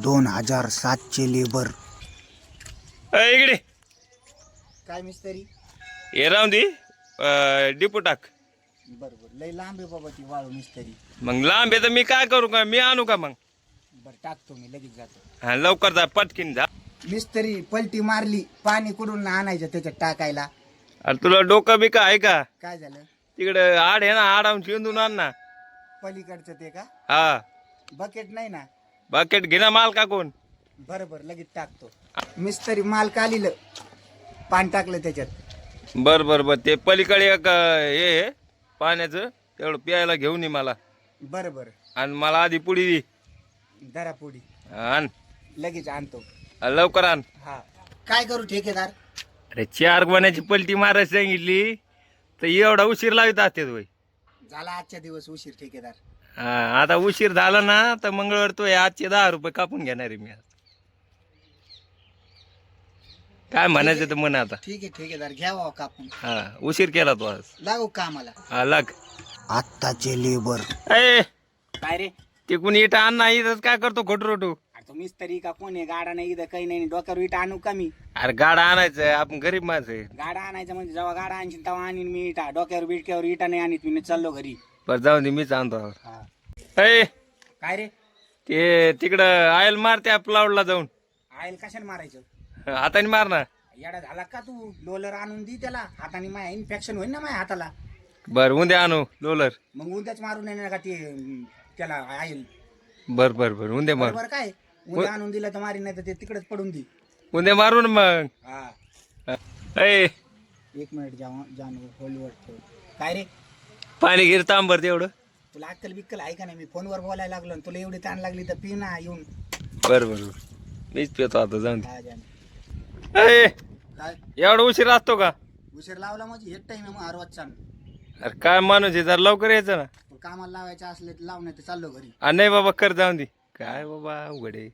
2700 labour. इकडे काय मिस्त्री? हे राहून दे. डिपो टाक. बरोबर लय लांब आहे बाबा ती वाळू मिस्त्री. मग लांब आहे तर मी काय करू का? मी आणू का मग? बरं टाकतो मी लगेच जातो. हा लवकर जा पटकीन जा. मिस्त्री पलटी मारली पाणी कुठून आणायचं त्याच्यात टाकायला. अरे तुला डोकं बिका आहे का? काय झालं? तिकडे आड आहे ना आडावून शिंदून आण ना. पलीकडचं ते का? हा बकेट नाही ना? बकेट घेना माल का कोण? बरोबर लगेच टाकतो. मिस्त्री माल कालीलं पाणी टाकलं त्याच्यात. बर बर बर ते पलीकडे एक हे आहे, पाण्याचं तेवढं प्यायला घेऊन ये मला. बरोबर आणि मला आधी पुडी दे. दरा पोडी आण लगेच आणतो. लवकर आण. हा काय करू ठेकेदार? अरे 4 गोण्याची पलटी मारायला सांगितली तर एवढा उशीर लावित असते वय. झाला आजच्या दिवस उशीर ठेकेदार. हा आता उशीर झाला ना तर मंगळवार तो आजचे 10 रुपये कापून घेणार आहे मी आज. काय म्हणायचं तर म्हण आता. ठीक आहे ठेकेदार घ्यावा कापून. हा उशीर केला तो आज. लागू कामाला. हा लाग. आत्ताचे लेबर. ए काय रे? ते कुणी इटा आण नाही तर काय करतो खोटरोटू? अरे तो मिस्त्री का कोण आहे? गाडा नाही इथं काही नाही. डोक्यावर इटा आणू का मी? अरे गाडा आणायचं आपण गरीब माणसं आहे. गाडा आणायचा म्हणजे जेव्हा गाडा आणशील तेव्हा आणीन मी इटा. डोक्यावर बिटक्यावर इटा नाही आणीत मी. चाललो घरी. बरं जाऊ दे मीच आणतो. हा ए काय रे? ते तिकडं आयल मार त्या प्लाउडला जाऊन. आयल कशाने मारायचं? हाताने मार ना. येडा झाला का तू? लोलर आणून दी त्याला. हाताने माया इन्फेक्शन होईल ना माझ्या हाताला. बर उद्या आणू लोलर. मग उद्याच मारून येणार का ते त्याला आयल? बर बर बर उद्या मार. बरोबर काय? उद्या आणून दिलं तर मारी नाही तर ते तिकडेच पडून दी. उद्या मारून मग. हा ए 1 मिनिट जानू होल्डवर ठेव. काय रे? पाणी गिर तांबर तेवढं. तुला अक्कल बिक्कल आहे का नाही? मी फोनवर बोलायला लागलो आणि तुला एवढी ताण लागली तर पी ना येऊन. बर बर मीच पितो आता जाऊन दे. हा जानू. ए काय एवढा उशीर असतो का? उशीर लावला म्हणजे एक टाइम मग रोजचा. अरे काय माणूस आहे जरा लवकर यायचं ना. कामाला लावायचं असले तर लाव नाही तर चाललो घरी. नाही बाबा कर जाऊन दे. काय बाबा उघडे.